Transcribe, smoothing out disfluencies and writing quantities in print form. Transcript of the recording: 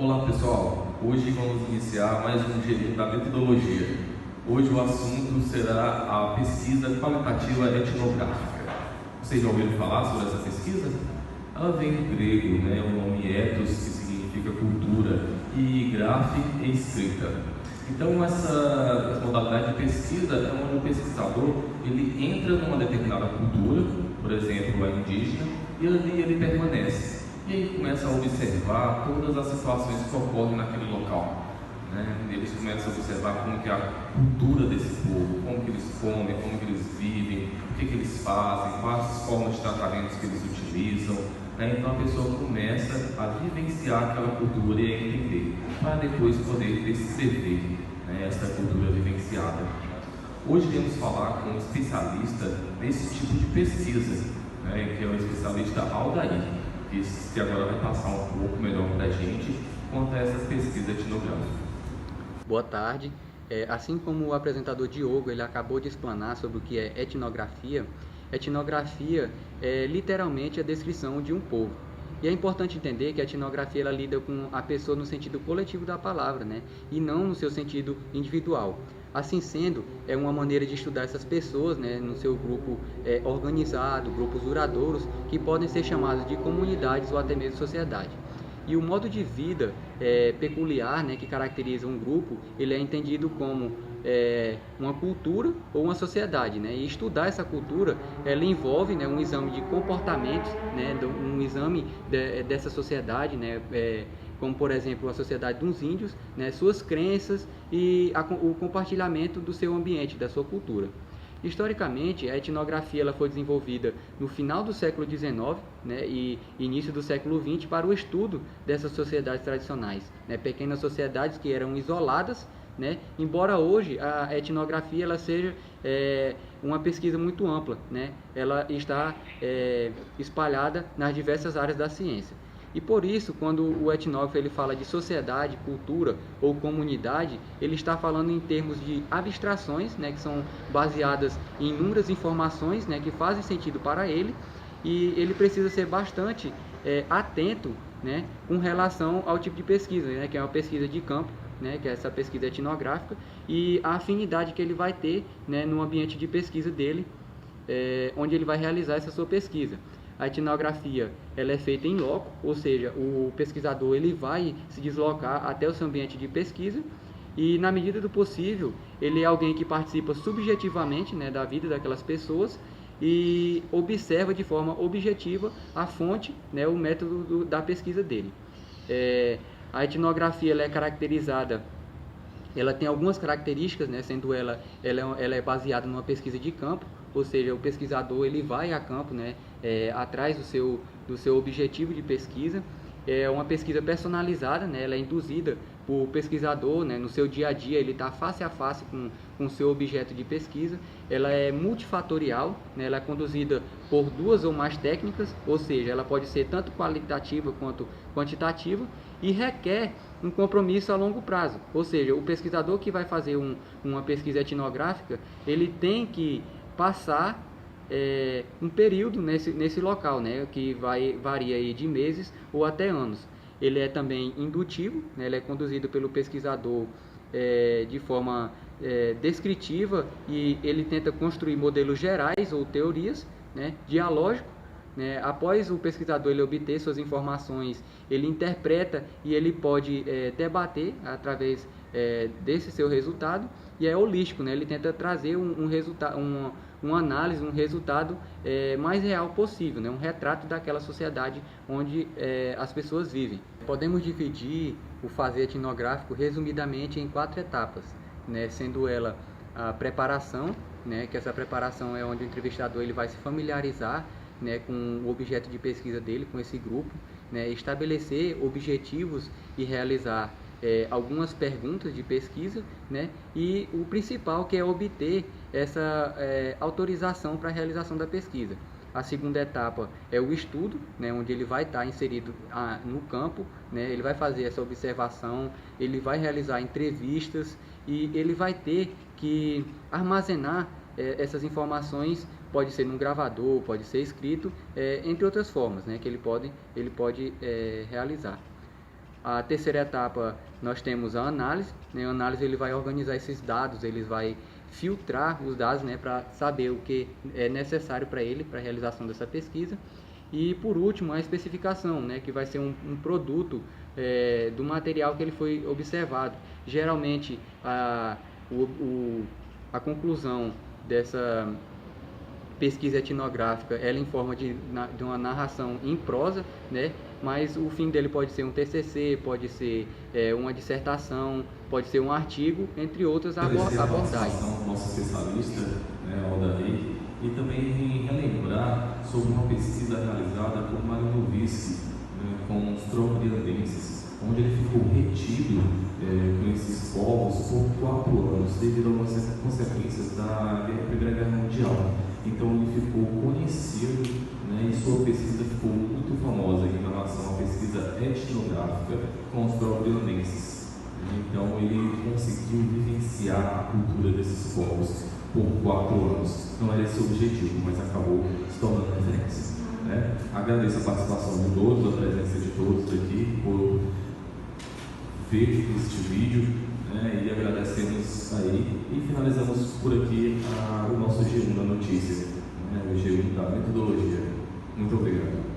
Olá pessoal, hoje vamos iniciar mais um dia da metodologia. Hoje o assunto será a pesquisa qualitativa etnográfica. Vocês já ouviram falar sobre essa pesquisa? Ela vem do grego, o nome ethos, que significa cultura, e graphe é escrita. Então essa modalidade de pesquisa é onde o pesquisador ele entra numa determinada cultura, por exemplo a indígena, e ali ele permanece. E aí começa a observar todas as situações que ocorrem naquele local. Eles começam a observar como que é a cultura desse povo, como que eles comem, como que eles vivem, o que eles fazem, quais as formas de tratamentos que eles utilizam. Então a pessoa começa a vivenciar aquela cultura e a entender, para depois poder descrever essa cultura vivenciada. Hoje iremos falar com um especialista nesse tipo de pesquisa, que é o especialista Aldair, que agora vai passar um pouco melhor para a gente quanto a essa pesquisa etnográfica. Boa tarde. Assim como o apresentador Diogo ele acabou de explanar sobre o que é etnografia, etnografia é literalmente a descrição de um povo. E é importante entender que a etnografia ela lida com a pessoa no sentido coletivo da palavra, e não no seu sentido individual. Assim sendo, é uma maneira de estudar essas pessoas, no seu grupo organizado, grupos duradouros, que podem ser chamados de comunidades ou até mesmo sociedade. E o modo de vida peculiar, que caracteriza um grupo, ele é entendido como uma cultura ou uma sociedade, E estudar essa cultura, ela envolve um exame de comportamentos, um exame dessa sociedade, como por exemplo a sociedade dos índios, suas crenças e o compartilhamento do seu ambiente, da sua cultura. Historicamente, a etnografia ela foi desenvolvida no final do século XIX e início do século XX para o estudo dessas sociedades tradicionais, pequenas sociedades que eram isoladas, embora hoje a etnografia ela seja uma pesquisa muito ampla, ela está espalhada nas diversas áreas da ciência. E por isso, quando o etnógrafo ele fala de sociedade, cultura ou comunidade, ele está falando em termos de abstrações, que são baseadas em inúmeras informações, que fazem sentido para ele, e ele precisa ser bastante atento, com relação ao tipo de pesquisa, que é uma pesquisa de campo, que é essa pesquisa etnográfica, e a afinidade que ele vai ter, no ambiente de pesquisa dele, onde ele vai realizar essa sua pesquisa. A etnografia ela é feita em loco, ou seja, o pesquisador ele vai se deslocar até o seu ambiente de pesquisa e, na medida do possível, ele é alguém que participa subjetivamente da vida daquelas pessoas e observa de forma objetiva a fonte, o método da pesquisa dele. A etnografia ela é caracterizada, ela tem algumas características, sendo ela é baseada numa pesquisa de campo, ou seja, o pesquisador ele vai a campo, atrás do seu objetivo de pesquisa. É uma pesquisa personalizada, ela é induzida por pesquisador, no seu dia a dia, ele está face a face com o seu objeto de pesquisa. Ela é multifatorial, ela é conduzida por duas ou mais técnicas, ou seja, ela pode ser tanto qualitativa quanto quantitativa e requer um compromisso a longo prazo, ou seja, o pesquisador que vai fazer uma pesquisa etnográfica, ele tem que passar um período nesse local, que varia aí de meses ou até anos. Ele é também indutivo, ele é conduzido pelo pesquisador de forma descritiva e ele tenta construir modelos gerais ou teorias, dialógico. Após o pesquisador ele obter suas informações, ele interpreta e ele pode debater através desse seu resultado, e é holístico, ele tenta trazer uma análise, um resultado mais real possível, um retrato daquela sociedade onde as pessoas vivem. Podemos dividir o fazer etnográfico resumidamente em 4 etapas, sendo ela a preparação, que essa preparação é onde o entrevistador ele vai se familiarizar com o objeto de pesquisa dele, com esse grupo, estabelecer objetivos e realizar algumas perguntas de pesquisa, e o principal que é obter essa autorização para a realização da pesquisa. A segunda etapa é o estudo, onde ele vai estar inserido no campo, ele vai fazer essa observação, ele vai realizar entrevistas e ele vai ter que armazenar essas informações, pode ser num gravador, pode ser escrito, entre outras formas, que ele pode realizar. A terceira etapa, nós temos a análise, né? A análise ele vai organizar esses dados, ele vai filtrar os dados, né, para saber o que é necessário para ele, para a realização dessa pesquisa. E por último, a especificação, né, que vai ser um produto do material que ele foi observado. Geralmente, a conclusão dessa pesquisa etnográfica, ela em forma de uma narração em prosa, né? Mas o fim dele pode ser um TCC, pode ser uma dissertação, pode ser um artigo, entre outras abordagens. Do nosso especialista, né, Aldair, e também relembrar sobre uma pesquisa realizada por Mário Novici, né, com os trobriandenses, onde ele ficou retido com esses povos por 4 anos, devido a algumas consequências da Primeira Guerra Mundial. Então ele ficou conhecido, né, e sua pesquisa ficou muito famosa em relação à pesquisa etnográfica com os trobriandenses. Então ele conseguiu vivenciar a cultura desses povos por 4 anos. Não era esse o objetivo, mas acabou se tornando referência, né? Agradeço a participação de todos, a presença de todos aqui por ver este vídeo, né? E agradecemos aí e finalizamos por aqui o nosso G1 da notícia, né? O G1 da metodologia. Muito obrigado.